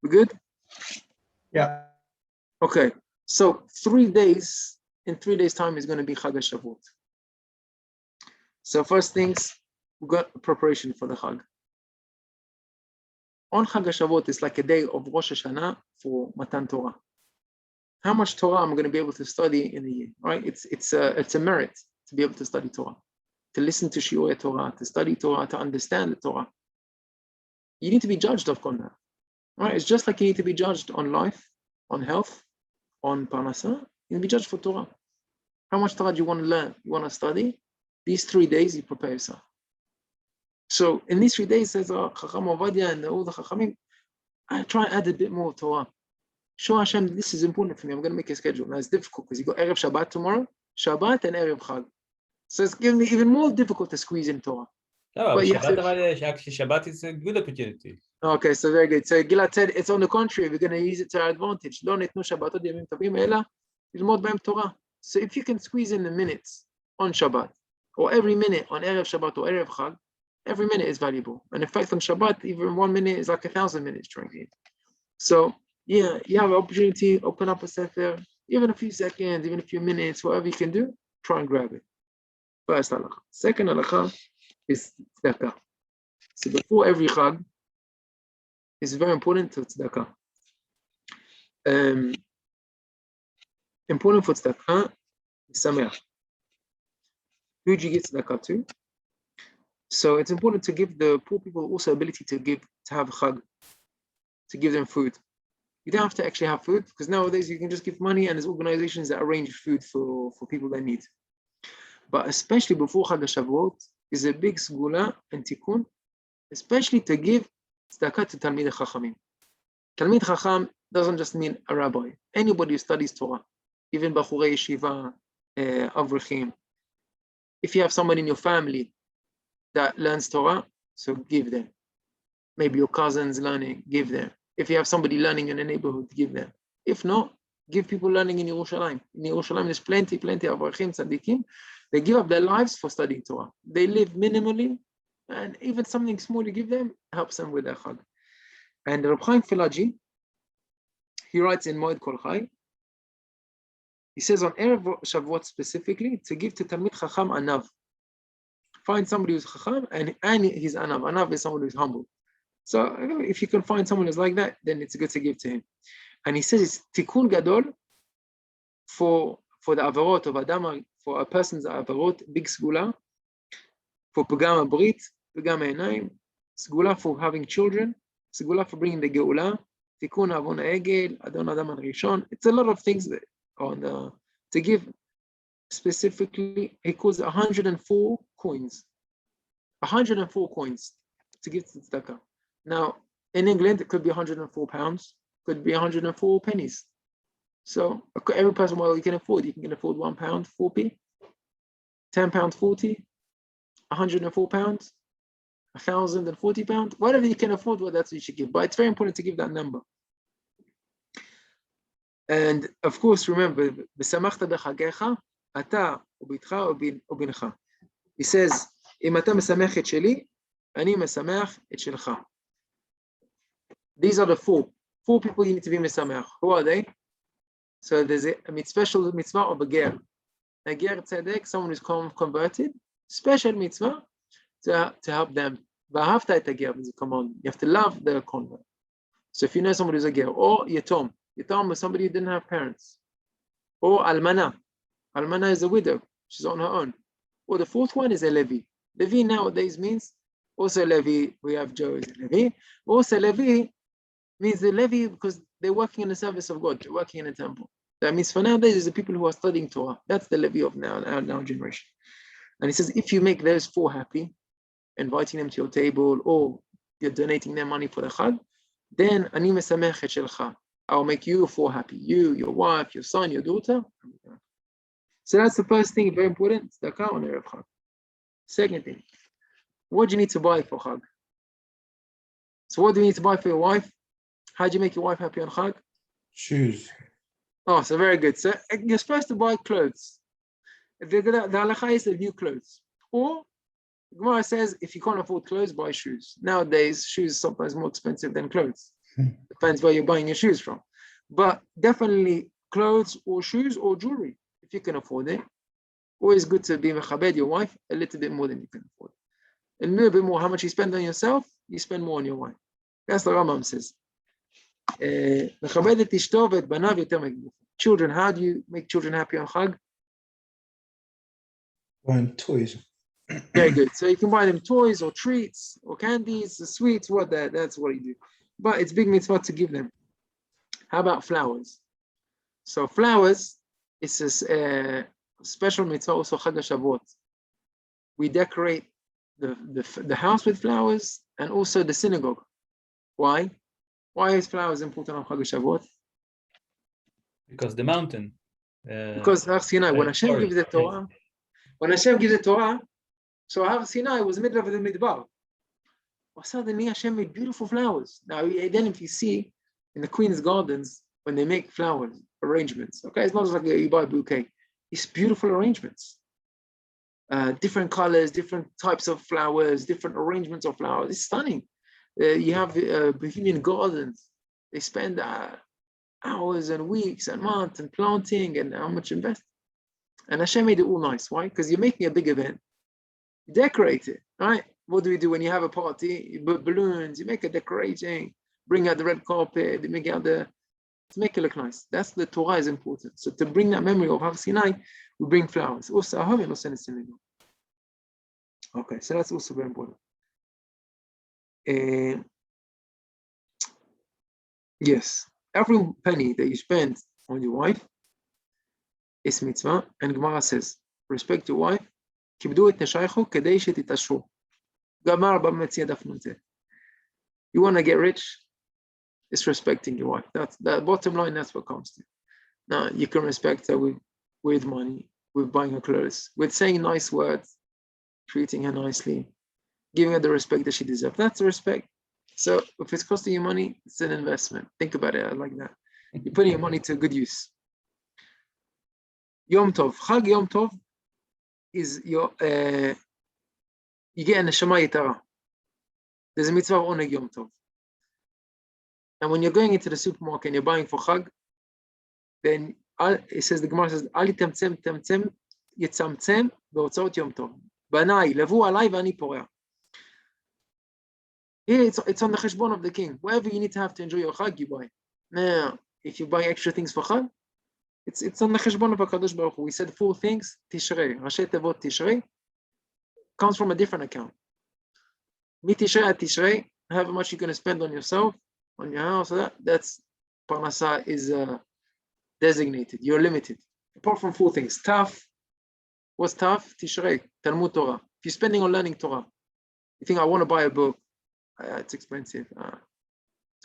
We good? Yeah. Okay. So 3 days, in 3 days' time is going to be Chag Shavuot. So first things, we got preparation for the Chag. On Chag Shavuot, it's like a day of Rosh Hashanah for Matan Torah. How much Torah I'm going to be able to study in a year, right? It's a merit to be able to study Torah, to listen to Shiurei Torah, to study Torah, to understand the Torah. You need to be judged on that, right? It's just like you need to be judged on life, on health, on parnasa. You need to be judged for Torah. How much Torah do you want to learn? You want to study? These 3 days, you prepare yourself. So in these 3 days, says Chacham Ovadia and all the Chachamim, I try and add a bit more Torah. Show Hashem, this is important for me. I'm going to make a schedule. Now it's difficult because you got Erev Shabbat tomorrow, Shabbat and Erev Chag. So it's giving me even more difficult to squeeze in Torah. No, Shabbat is a good opportunity. Okay, so very good. So Gilad said it's on the contrary. We're going to use it to our advantage. So if you can squeeze in the minutes on Shabbat, or every minute on Erev Shabbat or Erev Chag, every minute is valuable. And in fact, on Shabbat, even 1 minute is like 1,000 minutes drinking. So yeah, you have an opportunity, open up a sefer, even a few seconds, even a few minutes, whatever you can do, try and grab it. First halakha. Second halakha is tzedakah. So before every Chag, it's very important to tzedakah. Important for tzedakah is sameach. Who do you give tzedakah to? So it's important to give the poor people also ability to have Chag, to give them food. You don't have to actually have food, because nowadays you can just give money and there's organizations that arrange food for people that need. But especially before Chag Shavuot is a big segula and tikkun, especially to give tzedakah to Talmid Chachamim. Talmid Chacham doesn't just mean a rabbi. Anybody who studies Torah, even Bachurei Yeshiva, Avrechim. If you have someone in your family that learns Torah, so give them. Maybe your cousins learning, give them. If you have somebody learning in a neighborhood, give them. If not, give people learning in Yerushalayim. In Yerushalayim, there's plenty of Avrechim, Tzaddikim. They give up their lives for studying Torah. They live minimally, and even something small you give them helps them with their Chag. And Reb Chaim Filaji, he writes in Moed Kol Chai, he says on Erev Shavuot specifically, to give to Talmid Chacham Anav. Find somebody who's Chacham and he's Anav. Anav is someone who's humble. So if you can find someone who's like that, then it's good to give to him. And he says it's tikkun gadol for the avarot of Adam, for a person's avarot, big segula, for pagam abrit, pagam einaim, segula for having children, segula for bringing the geula, tikkun avon egel, adon adam rishon. It's a lot of things that to give specifically. He calls 104 coins. 104 coins to give to tzedakah. Now, in England, it could be 104 pounds, could be 104 pennies. So every person, well, you can afford £1, 4p, £10, 40, 104 pounds, 1,040 pounds, whatever you can afford, well, that's what you should give. But it's very important to give that number. And of course, remember, "B'samachta b'chagecha, ata ubitcha ubincha." He says, "Im ata mesamech et sheli, ani mesamech et shelcha." These are the four people you need to be mesamech. Who are they? So there's a special mitzvah of a ger. A ger tzedek, someone who's converted, special mitzvah to help them. V'ahavta et hager is a command. You have to love the convert. So if you know somebody who's a ger, or yatom. Yatom is somebody who didn't have parents. Or almana. Almana is a widow. She's on her own. Or the fourth one is a Levi. Levi nowadays means also Levi. We have Joe as a Levi. Also Levi means the Levi because they're working in the service of God. They're working in a temple. That means for nowadays is the people who are studying Torah. That's the Levi of now generation. And he says if you make those four happy, inviting them to your table or you're donating their money for the Chag, then ani mesamech et shelcha. I'll make you four happy. You, your wife, your son, your daughter. So that's the first thing, very important. Tzedakah on Erev Chag. Second thing, what do you need to buy for Chag? So what do you need to buy for your wife? How do you make your wife happy on Chag? Shoes. Oh, so very good. So you're supposed to buy clothes. The halakha is the new clothes. Or Gemara says, if you can't afford clothes, buy shoes. Nowadays, shoes are sometimes more expensive than clothes. Depends where you're buying your shoes from. But definitely clothes or shoes or jewelry, if you can afford it. Always good to be mechabed your wife a little bit more than you can afford. A little bit more, how much you spend on yourself, you spend more on your wife. That's the Rambam says. Children, how do you make children happy on Chag? Buying toys. Very good. So you can buy them toys or treats or candies, or sweets, that's what you do. But it's big mitzvah to give them. How about flowers? So flowers, it's a special mitzvah, also Chag Shavuot. We decorate the house with flowers and also the synagogue. Why? Why is flowers important on Chag Shavuot? Because the mountain. Because Har Sinai, when Hashem gives the Torah, so Har Sinai was middle of the Midbar. Well, suddenly Hashem made beautiful flowers. Now, then if you see in the Queen's Gardens, when they make flower arrangements, okay, it's not just like you buy a bouquet. It's beautiful arrangements. Different colors, different types of flowers, different arrangements of flowers. It's stunning. You have Bohemian gardens. They spend hours and weeks and months and planting and how much invest. And Hashem made it all nice. Why? Because you're making a big event. You decorate it, right? What do we do when you have a party? You put balloons, you make a decorating, bring out the red carpet, you make out to make it look nice. That's the Torah is important. So to bring that memory of Har Sinai, we bring flowers. Also at home and also in the synagogue. Okay, so that's also very important. Yes, every penny that you spend on your wife is mitzvah, and Gemara says, respect your wife, כיבדו את נשייכו כדי שתתעשרו. גמר במציא דף נ"ט. You want to get rich? It's respecting your wife. That's the bottom line, that's what comes to. Now, you can respect her with money, with buying her clothes, with saying nice words, treating her nicely, giving her the respect that she deserves. That's the respect. So if it's costing you money, it's an investment. Think about it like that. You're putting your money to good use. Yom Tov. Chag Yom Tov is your, you get a neshama yitara. There's a mitzvah of oneg Yom Tov. And when you're going into the supermarket and you're buying for Chag, then it says, the Gemara says, Ali temtzem temtzem yitzamtzem be'otzot Yom Tov. Banai, levu alai v'ani porea. Here it's on the cheshbon of the king. Whatever you need to have to enjoy your Chag, you buy. Now, if you buy extra things for Chag, it's on the cheshbon of HaKadosh Baruch Hu. We said 4 things. Tishrei, Rashi Tevot Tishrei, comes from a different account. Mitishrei at Tishrei, however much you're going to spend on yourself, on your house, that's Parnasa is designated. You're limited. Apart from 4 things. Taf, what's Taf? Tishrei, Talmud Torah. If you're spending on learning Torah, you think, I want to buy a book. It's expensive.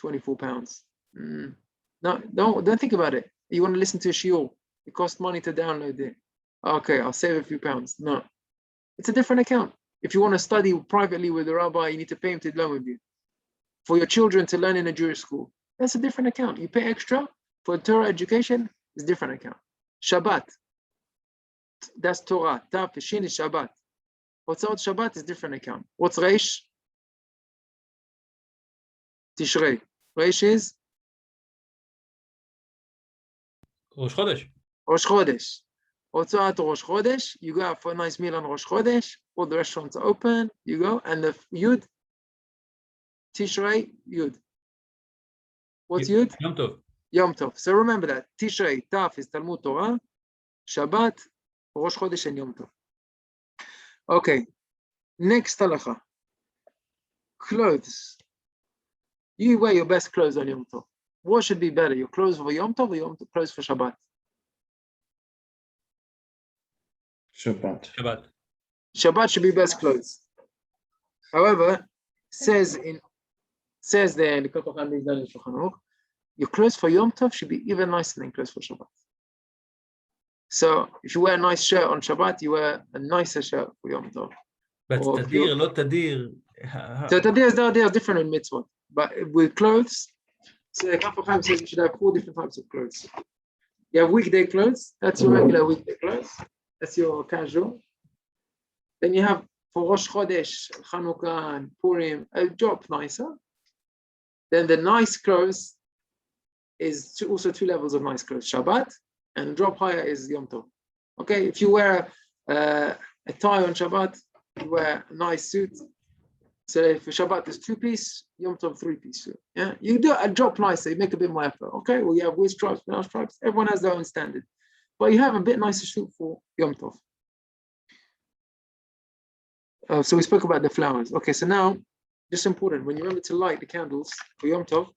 24 pounds. No, don't think about it. You want to listen to a shiur. It costs money to download it. Okay, I'll save a few pounds. No. It's a different account. If you want to study privately with a rabbi, you need to pay him to learn with you. For your children to learn in a Jewish school, that's a different account. You pay extra for Torah education, it's a different account. Shabbat, that's Torah. Taf, Shin is Shabbat. What's out Shabbat is different account. What's Reish? Tishrei. Reish is? Rosh Chodesh. Rosh Chodesh. What's out Rosh Chodesh? You go out for a nice meal on Rosh Chodesh. All the restaurants are open. You go. And the Yud? Tishrei, Yud. What's Yud? Yom Tov. Yom Tov. So remember that. Tishrei, Taf is Talmud Torah. Shabbat, Rosh Chodesh, and Yom Tov. Okay. Next halacha. Clothes. You wear your best clothes on Yom Tov. What should be better? Your clothes for Yom Tov or your clothes for Shabbat? Shabbat. Shabbat. Shabbat should be best clothes. However, says there in the Kol Kochan Migdal Shulchan Aruch, your clothes for Yom Tov should be even nicer than clothes for Shabbat. So if you wear a nice shirt on Shabbat, you wear a nicer shirt for Yom Tov. But Or Tadir, not Tadir. So Tadir is different in mitzvot. But with clothes, so the Kol Kochan says you should have 4 different types of clothes. You have weekday clothes, that's your regular weekday clothes. That's your casual. Then you have for Rosh Chodesh, Chanukah, and Purim, a drop nicer. Then the nice clothes is also two levels of nice clothes, Shabbat, and drop higher is Yom Tov. Okay, if you wear a tie on Shabbat, you wear a nice suit. So if Shabbat is 2-piece, Yom Tov 3-piece suit. Yeah, you do a drop nicer, you make a bit more effort. Okay, well you have with stripes, without stripes. Everyone has their own standard, but you have a bit nicer suit for Yom Tov. So we spoke about the flowers. Okay, so now, just important, when you remember to light the candles for Yom Tov,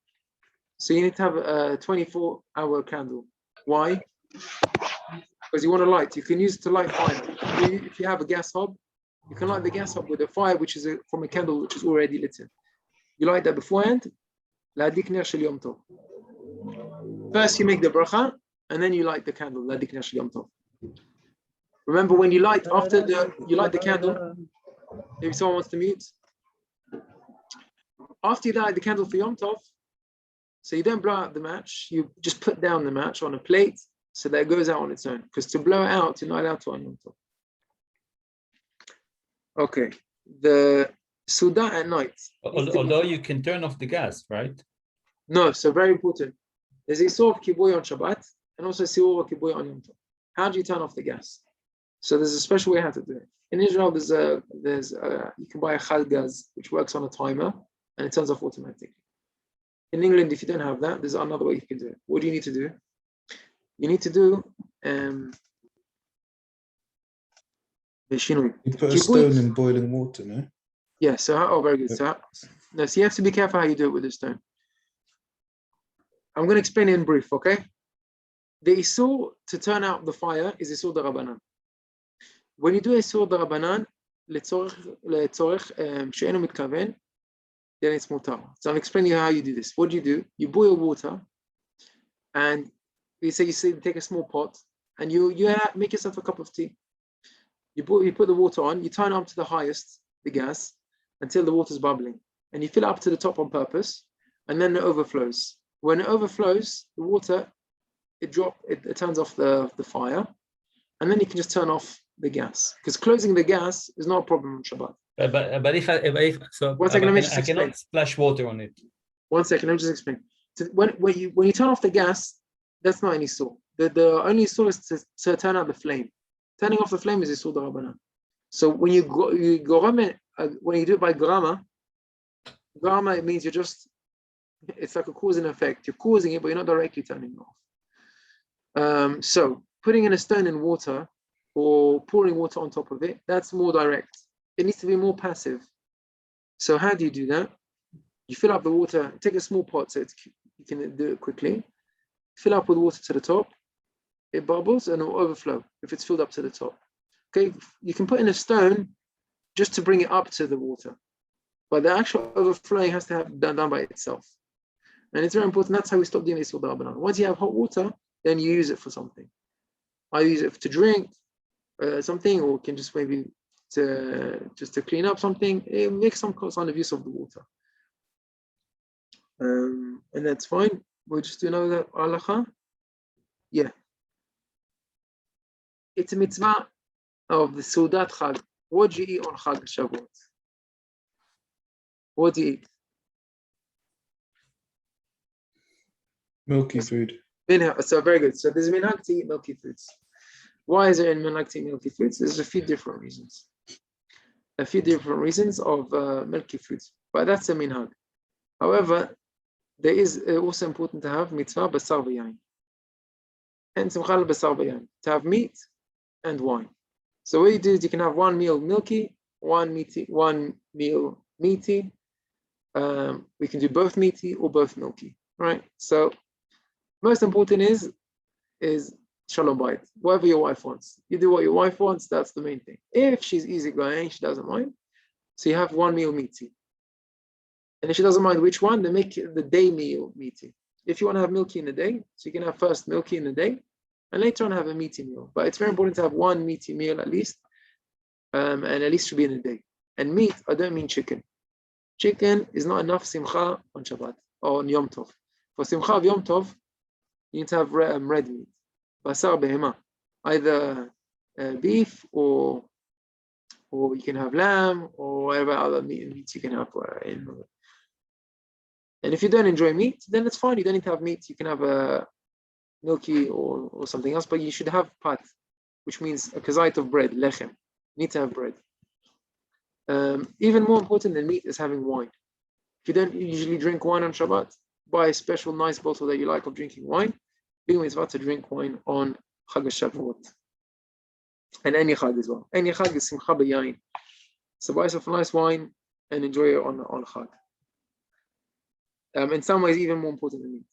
so you need to have a 24-hour candle. Why? Because you want to light. You can use it to light fire. If you have a gas hob, you can light the gas hob with a fire which is from a candle which is already lit. You light that beforehand. First you make the bracha, and then you light the candle. Remember, when you light you light the candle. Maybe someone wants to mute. After you light the candle for Yom Tov, so you don't blow out the match. You just put down the match on a plate so that it goes out on its own. Because to blow it out, you're not allowed to on Yom Tov. Okay, the Suda at night. Although you can turn off the gas, right? No, so very important. There's a Isur of Kibuy on Shabbat and also Isur of Kibuy on Yom Tov. How do you turn off the gas? So there's a special way how to do it. In Israel, you can buy a chal gas which works on a timer and it turns off automatically. In England, if you don't have that, there's another way you can do it. What do you need to do? You need to do You put a stone in boiling water, no? Yeah, so very good. So you have to be careful how you do it with the stone. I'm going to explain it in brief, okay? The Isur to turn out the fire is Isur Darabanan. When you do Isur Darabanan, לצורך שאינו מתכוון, then it's mutar. So I'm explaining you how you do this. What do? You boil water, and you take a small pot, and you make yourself a cup of tea. You put the water on, you turn up to the highest, the gas, until the water's bubbling. And you fill it up to the top on purpose, and then it overflows. When it overflows, the water, it turns off the fire, and then you can just turn off the gas. Because closing the gas is not a problem on Shabbat. But if so, one second, I cannot splash water on it. 1 second, let me just explain. So when you turn off the gas, that's not any Isur. The only Isur is to turn out the flame. Turning off the flame is Isur Darabanan. So when you do it by grama, it means it's like a cause and effect. You're causing it, but you're not directly turning it off. So putting in a stone in water or pouring water on top of it, that's more direct. It needs to be more passive. So how do you do that? You fill up the water, take a small pot so you can do it quickly. Fill up with water to the top. It bubbles and it will overflow if it's filled up to the top. Okay, you can put in a stone just to bring it up to the water. But the actual overflowing has to have done by itself. And it's very important. That's how we stop doing this with Darabanan. Once you have hot water, then you use it for something. I use it to drink something, or can just maybe to clean up something. It makes some kind of use of the water. And that's fine. We'll just do another halacha. Yeah. It's a mitzvah of the Sudat Chag. What do you eat on Chag Shavuot? What do you eat? Milky food. So very good. So there's minhag to eat milky foods. Why is there a minhag to eat milky foods? There's a few different reasons. A few different reasons of milky foods. But that's a minhag. However, there is also important to have mitzvah basar v'yain. And simcha basar v'yain. To have meat and wine. So what you do is you can have one meal milky, one meal meaty. We can do both meaty or both milky, right? So most important is shalom bayit. Whatever your wife wants. You do what your wife wants, that's the main thing. If she's easygoing, she doesn't mind. So you have one meal meaty. And if she doesn't mind which one, then make the day meal meaty. If you want to have milky in the day, so you can have first milky in the day, and later on have a meaty meal. But it's very important to have one meaty meal at least, and at least should be in a day. And meat, I don't mean chicken. Chicken is not enough simcha on Shabbat or on Yom Tov. For simcha of Yom Tov, you need to have red meat, basar behema, either beef or you can have lamb or whatever other meat you can have. And if you don't enjoy meat, then it's fine. You don't need to have meat. You can have a milky or something else, but you should have pat, which means a kazait of bread, lechem. You need to have bread. Even more important than meat is having wine. If you don't usually drink wine on Shabbat, buy a special nice bottle that you like of drinking wine. Be mitzvah to drink wine on Chag Shavuot. And any Chag as well. Any Chag is simcha b'yayin. So buy yourself a nice wine and enjoy it on Chag. In some ways, even more important than meat.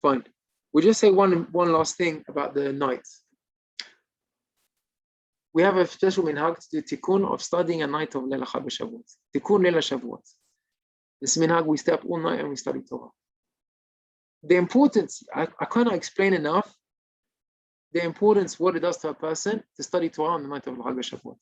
Fine. We'll just say one last thing about the night. We have a special minhag to do tikkun of studying a night of Leila Chag Shavuot. Tikkun Leila Shavuot. This minhag, we stay up all night and we study Torah. The importance, I cannot explain enough the importance, what it does to a person to study Torah on the night of Chag Shavuot.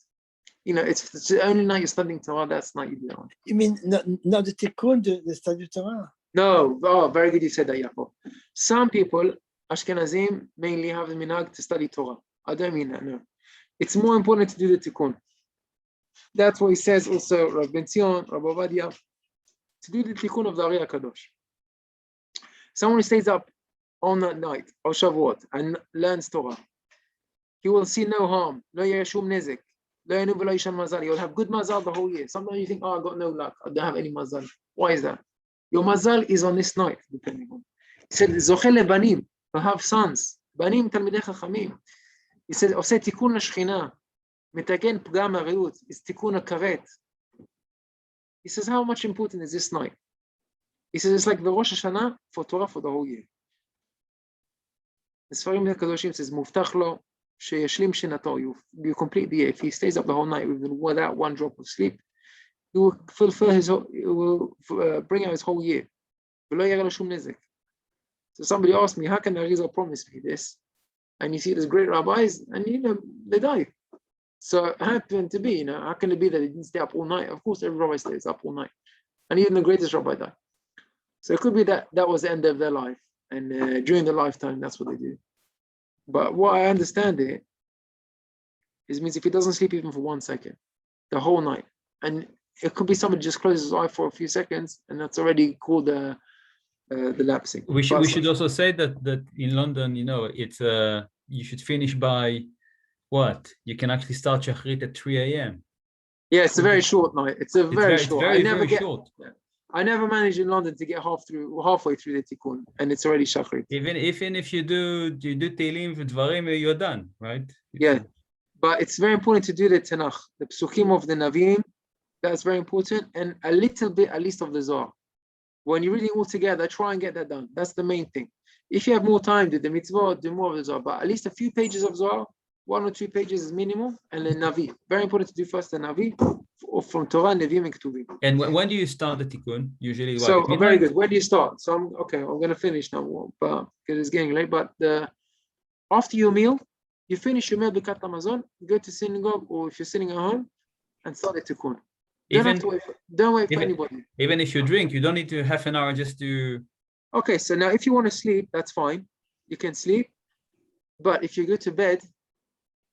You know, it's the only night you're studying Torah, that's the night you do it on. You mean not the tikkun, the study Torah? No, oh, very good you said that, Yaakov. Some people, Ashkenazim, mainly have the minhag to study Torah. I don't mean that, no. It's more important to do the tikkun. That's what he says also, Rav Ben Zion, Rav Ovadia, to do the tikkun of the Ari HaKadosh. Someone who stays up on that night, or Shavuot, and learns Torah, he will see no harm, no yeshum nezek, no yenu v'lo yishan mazal. He will have good mazal the whole year. Sometimes you think, oh, I got no luck, I don't have any mazal. Why is that? Your mazal is on this night, depending on. He said, Zoche lebanim, to have sons, banim talmidei chachamim. He said, Oseh tikun l'shchina, metagen pgam ha'reut, is tikun ha'karet. He says, how much important is this night? He says, it's like the Rosh Hashanah for Torah for the whole year. The Sfarim HaKadoshim says, Muftach lo, sheyashlim shinato, you complete the year. If he stays up the whole night without one drop of sleep, he will fulfill bring out his whole year. So somebody asked me, how can the Arizal promise me this? And you see these great rabbis, and you know, they die. So it happened to be, you know, how can it be that he didn't stay up all night? Of course, every rabbi stays up all night. And even the greatest rabbi died. So it could be that was the end of their life. And during their lifetime, that's what they do. But what I understand it means if he doesn't sleep even for 1 second, the whole night, and it could be somebody just closes his eye for a few seconds, and that's already called the lapsing. We should also say that in London, you know, it's you should finish by what? You can actually start Shachrit at 3 a.m. Yeah, it's a very short night. It's very short. Very short. I never managed in London to get halfway through the tikkun, and it's already Shachrit. Even if you do Tehillim v'Dvarim, you're done, right? Yeah, but it's very important to do the Tanakh, the Psukim of the Navim. That's very important, and a little bit, at least, of the Zohar. When you're reading all together, try and get that done. That's the main thing. If you have more time, do the mitzvah, do more of the Zohar, but at least a few pages of Zohar, 1 or 2 pages is minimum, and then Navi. Very important to do first the Navi, from Torah, Nevi'im, and Ketuvim. And when do you start the tikkun? Usually, so very good. When do you start? So I'm going to finish now, but because it's getting late. But after your meal, you finish your meal Birkat Hamazon, go to synagogue, or if you're sitting at home, and start the tikkun. Don't wait for anybody. Even if you drink, you don't need to half an hour just to. Okay, so now if you want to sleep, that's fine. You can sleep, but if you go to bed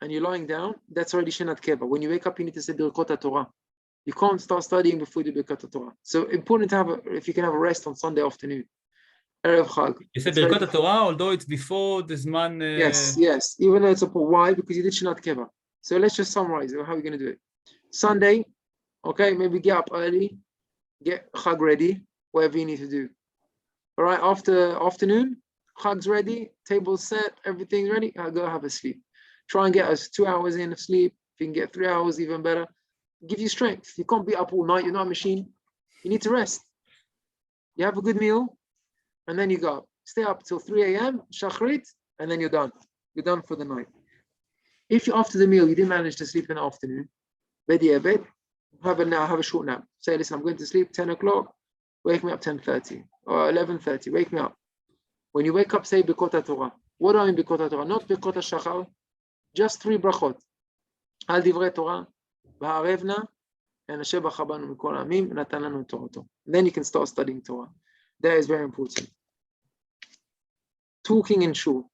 and you're lying down, that's already Shenat Keva. When you wake up, you need to say Birkot Torah. You can't start studying before you do Birkat Torah. So important to have, if you can have a rest on Sunday afternoon. Erev Chag. You said Birkat Torah, although it's before the Zman. Yes. Even though it's upon. Why? Because you did Shenat Keva. So let's just summarize it. How are we going to do it? Sunday, okay, maybe get up early, get Chag ready, whatever you need to do. All right, after afternoon, Chag's ready, table's set, everything's ready, I'll go have a sleep. Try and get us 2 hours in of sleep. If you can get 3 hours, even better. Give you strength. You can't be up all night, you're not a machine. You need to rest. You have a good meal, and then you go up. Stay up till 3 a.m., Shachrit, and then you're done. You're done for the night. If you after the meal, you didn't manage to sleep in the afternoon, bed, have a short nap. Say, listen, I'm going to sleep 10 o'clock, wake me up 10:30 or 11:30, wake me up. When you wake up, say Birkot Torah. What do I mean Birkot Torah? Not Birkot Shachar, just 3 brachot. Al divrei Torah, v'harevna, and Asher b'chabanu mikol amim, natan lanu Torato. Then you can start studying Torah. That is very important. Talking in shul.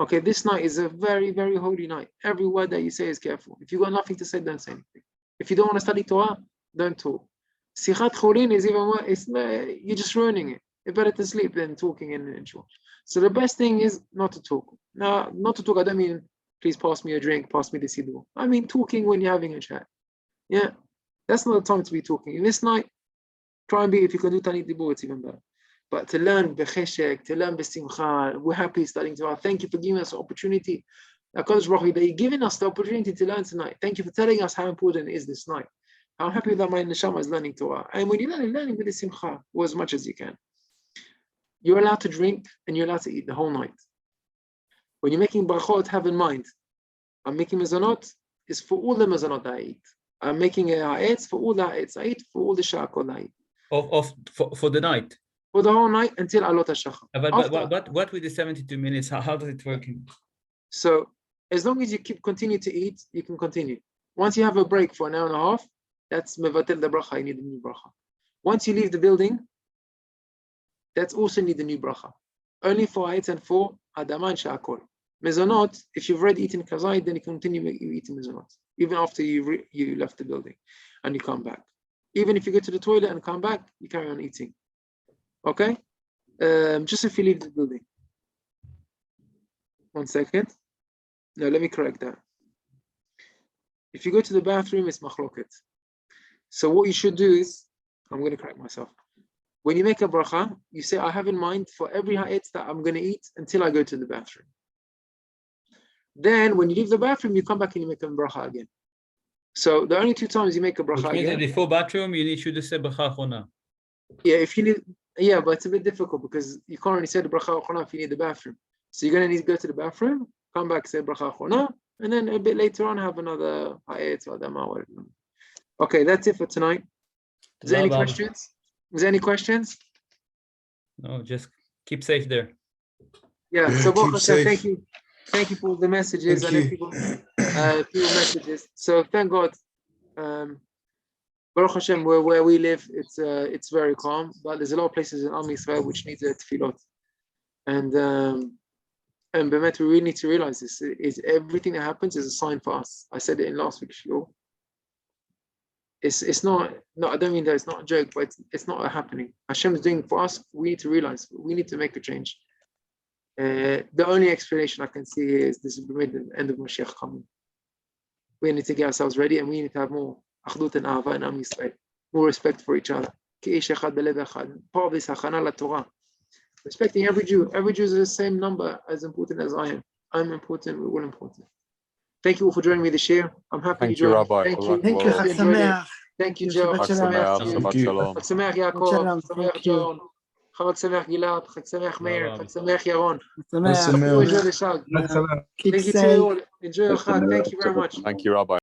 Okay, this night is a very, very holy night. Every word that you say is careful. If you've got nothing to say, don't say anything. If you don't want to study Torah, don't talk. Sichat Cholin is even more, you're just ruining it. It's better to sleep than talking in shul. So the best thing is not to talk. Now, not to talk, I don't mean please pass me a drink, pass me the siddur. I mean talking when you're having a chat. Yeah, that's not the time to be talking. In this night, try and be, if you can do Tanit Dibur, it's even better. But to learn b'cheshek, to learn b'simcha, we're happy studying Torah. Thank you for giving us the opportunity. HaKadosh Baruch Hu, that you're giving us the opportunity to learn tonight. Thank you for telling us how important it is this night. I'm happy that my neshama is learning Torah. And when you learning with the simcha, or as much as you can. You're allowed to drink and you're allowed to eat the whole night. When you're making brachot, have in mind, I'm making mezonot, is for all the mezonot that I eat. I'm making a ha'etz for all the ha'etz I eat, for all the sha'akol I eat. For the night. For the whole night until alot hashachar. But what with the 72 minutes? How does it work? So as long as you continue to eat, you can continue. Once you have a break for an hour and a half, that's mevatel the bracha. You need a new bracha. Once you leave the building, that's also need a new bracha. Only for ha'etz and for adama and sha'akol. Mezonot, if you've already eaten kazayit, then you continue eating mezonot, even after you left the building and you come back. Even if you go to the toilet and come back, you carry on eating. Okay? Just if you leave the building. 1 second. No, let me correct that. If you go to the bathroom, it's machloket. So what you should do is, I'm going to correct myself. When you make a bracha, you say, I have in mind for every ha'etz that I'm going to eat until I go to the bathroom. Then when you leave the bathroom, you come back and you make a bracha again. So the only 2 times you make a bracha Which means again, that before bathroom, you should say bracha achona. Yeah, if you need, yeah, but it's a bit difficult because you can't really say the bracha achona if you need the bathroom. So you're going to need to go to the bathroom, come back, say bracha achona, and then a bit later on have another ha'etz or adama, whatever. Okay, that's it for tonight. Is there any questions? Is there any questions? No, just keep safe there. Yeah, so Keep safe. thank you for the messages. Thank I know you. people messages. So thank God. Baruch Hashem, where we live, it's very calm, but there's a lot of places in Am Yisrael which need the tefillot. And Bemet, we really need to realize this. Is everything that happens is a sign for us. I said it in last week's shiur. It's not, I don't mean that it's not a joke, but it's not happening. Hashem is doing it for us. We need to realize, we need to make a change. The only explanation I can see here is this is the end of Mashiach coming. We need to get ourselves ready, and we need to have more achdut and ahava and Am Yisrael, more respect for each other. Part of this hachana laTorah. Respecting every Jew. Every Jew is the same number as important as I am. I'm important. We're all important. Thank you all for joining me this year. I'm happy you joined. Rabbi. Thank you. Thank you, Hope Chag enjoyed it. Sameach. Thank you, Joe. Chag Sameach, Shabbat Shalom. Chag Sameach, Yaakov. Chag Sameach, John. Chag Sameach, Gilad. Chag Sameach, Meir. Chag Sameach, Yaron. Sameach. Enjoy the Shag. Keep Thank you to safe. you all. Enjoy your Chag. Thank you very much. Thank you, Rabbi.